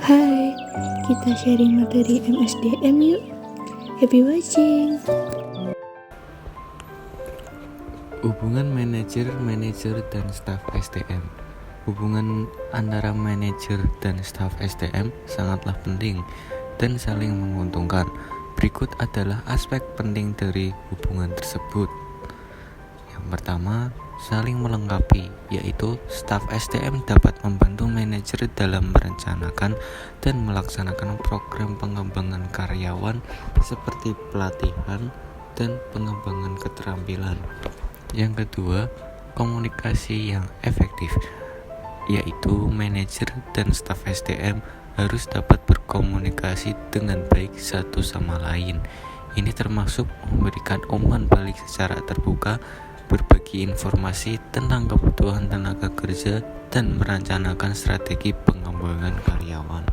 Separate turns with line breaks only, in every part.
Hai, kita sharing materi MSDM yuk. Happy watching.
Hubungan manajer dan staf SDM. Hubungan antara manajer dan staf SDM sangatlah penting dan saling menguntungkan. Berikut adalah aspek penting dari hubungan tersebut. Yang pertama, saling melengkapi, yaitu staf SDM dapat membantu manajer dalam merencanakan dan melaksanakan program pengembangan karyawan seperti pelatihan dan pengembangan keterampilan. Yang kedua, komunikasi yang efektif, yaitu manajer dan staf SDM harus dapat berkomunikasi dengan baik satu sama lain. Ini termasuk memberikan umpan balik secara terbuka, berbagi informasi tentang kebutuhan tenaga kerja, dan merencanakan strategi pengembangan karyawan.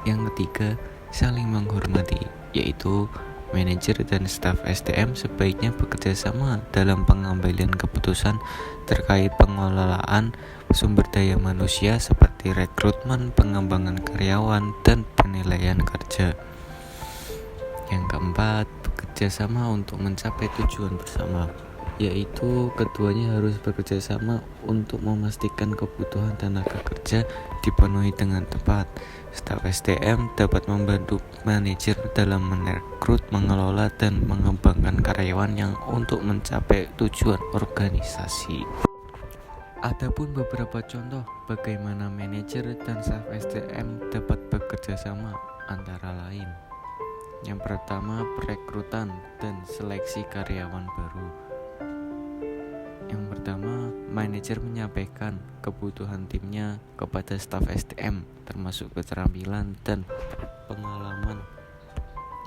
Yang ketiga, saling menghormati, yaitu manajer dan staf SDM sebaiknya bekerja sama dalam pengambilan keputusan terkait pengelolaan sumber daya manusia seperti rekrutmen, pengembangan karyawan, dan penilaian kerja. Yang keempat, bekerja sama untuk mencapai tujuan bersama, yaitu keduanya harus bekerja sama untuk memastikan kebutuhan tenaga kerja dipenuhi dengan tepat. Staf SDM dapat membantu manajer dalam merekrut, mengelola, dan mengembangkan karyawan yang untuk mencapai tujuan organisasi. Adapun beberapa contoh bagaimana manajer dan staf SDM dapat bekerja sama antara lain. Yang pertama, perekrutan dan seleksi karyawan baru. Yang pertama, manajer menyampaikan kebutuhan timnya kepada staf SDM, termasuk keterampilan dan pengalaman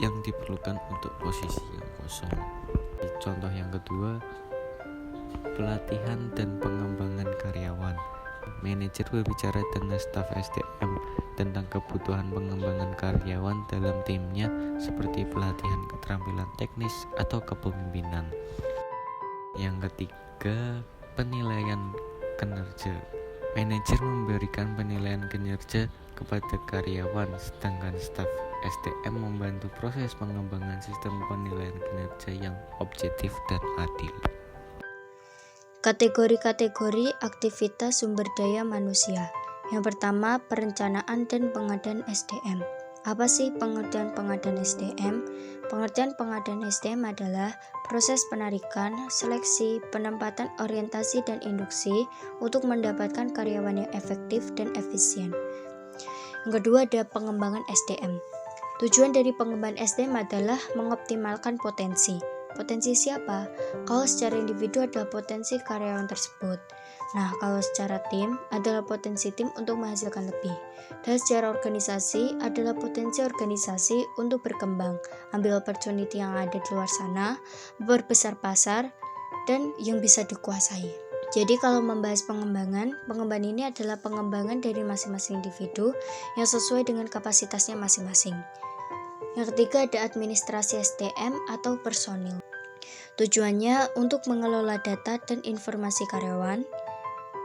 yang diperlukan untuk posisi yang kosong. Contoh yang kedua, pelatihan dan pengembangan karyawan. Manajer berbicara dengan staf SDM tentang kebutuhan pengembangan karyawan dalam timnya seperti pelatihan keterampilan teknis atau kepemimpinan. Yang ketiga, penilaian kinerja. Manajer memberikan penilaian kinerja kepada karyawan, sedangkan staf SDM membantu proses pengembangan sistem penilaian kinerja yang objektif dan adil.
Kategori-kategori aktivitas sumber daya manusia. Yang pertama, perencanaan dan pengadaan SDM. Apa sih pengadaan SDM? Pengadaan SDM adalah proses penarikan, seleksi, penempatan orientasi dan induksi untuk mendapatkan karyawan yang efektif dan efisien. Yang kedua ada pengembangan SDM. Tujuan dari pengembangan SDM adalah mengoptimalkan potensi. Potensi siapa? Kalau secara individu adalah potensi karyawan tersebut. Nah, kalau secara tim adalah potensi tim untuk menghasilkan lebih. Dan secara organisasi adalah potensi organisasi untuk berkembang, ambil opportunity yang ada di luar sana, berbesar pasar, dan yang bisa dikuasai. Jadi kalau membahas pengembangan ini adalah pengembangan dari masing-masing individu yang sesuai dengan kapasitasnya masing-masing. Yang ketiga ada administrasi SDM atau personil. Tujuannya untuk mengelola data dan informasi karyawan,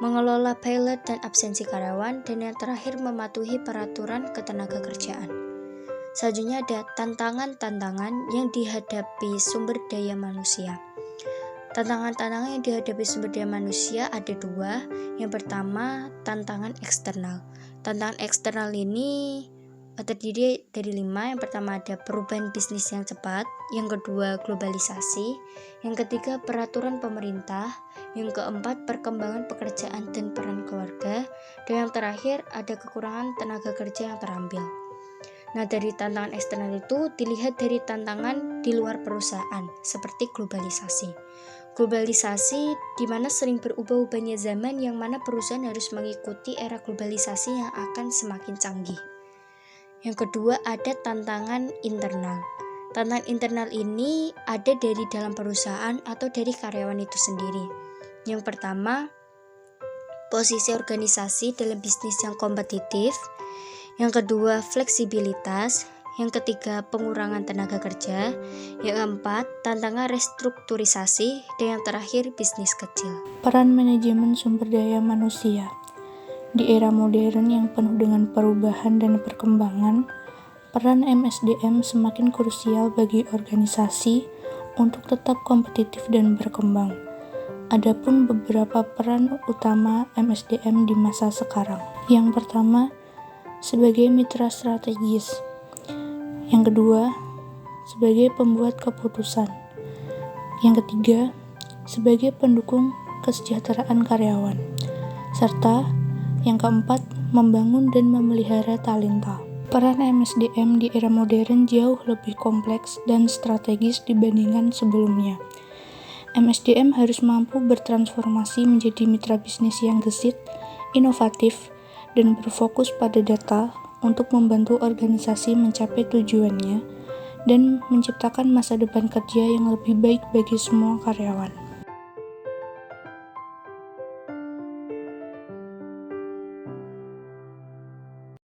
mengelola pilot dan absensi karyawan, dan yang terakhir mematuhi peraturan ketenagakerjaan. Selanjutnya ada tantangan-tantangan yang dihadapi sumber daya manusia. Tantangan-tantangan yang dihadapi sumber daya manusia ada dua. Yang pertama, tantangan eksternal. Tantangan eksternal ini terdiri dari 5. Yang pertama ada perubahan bisnis yang cepat, yang kedua globalisasi, yang ketiga peraturan pemerintah, yang keempat perkembangan pekerjaan dan peran keluarga, dan yang terakhir ada kekurangan tenaga kerja yang terampil. Nah, dari tantangan eksternal itu dilihat dari tantangan di luar perusahaan seperti globalisasi. Globalisasi di mana sering berubah-ubahnya zaman yang mana perusahaan harus mengikuti era globalisasi yang akan semakin canggih. Yang kedua ada tantangan internal. Tantangan internal ini ada dari dalam perusahaan atau dari karyawan itu sendiri. Yang pertama, posisi organisasi dalam bisnis yang kompetitif. Yang kedua, fleksibilitas. Yang ketiga, pengurangan tenaga kerja. Yang keempat, tantangan restrukturisasi. Dan yang terakhir, bisnis kecil.
Peran manajemen sumber daya manusia. Di era modern yang penuh dengan perubahan dan perkembangan, peran MSDM semakin krusial bagi organisasi untuk tetap kompetitif dan berkembang. Adapun beberapa peran utama MSDM di masa sekarang. Yang pertama, sebagai mitra strategis. Yang kedua, sebagai pembuat keputusan. Yang ketiga, sebagai pendukung kesejahteraan karyawan. Serta yang keempat, membangun dan memelihara talenta. Peran MSDM di era modern jauh lebih kompleks dan strategis dibandingkan sebelumnya. MSDM harus mampu bertransformasi menjadi mitra bisnis yang gesit, inovatif, dan berfokus pada data untuk membantu organisasi mencapai tujuannya dan menciptakan masa depan kerja yang lebih baik bagi semua karyawan.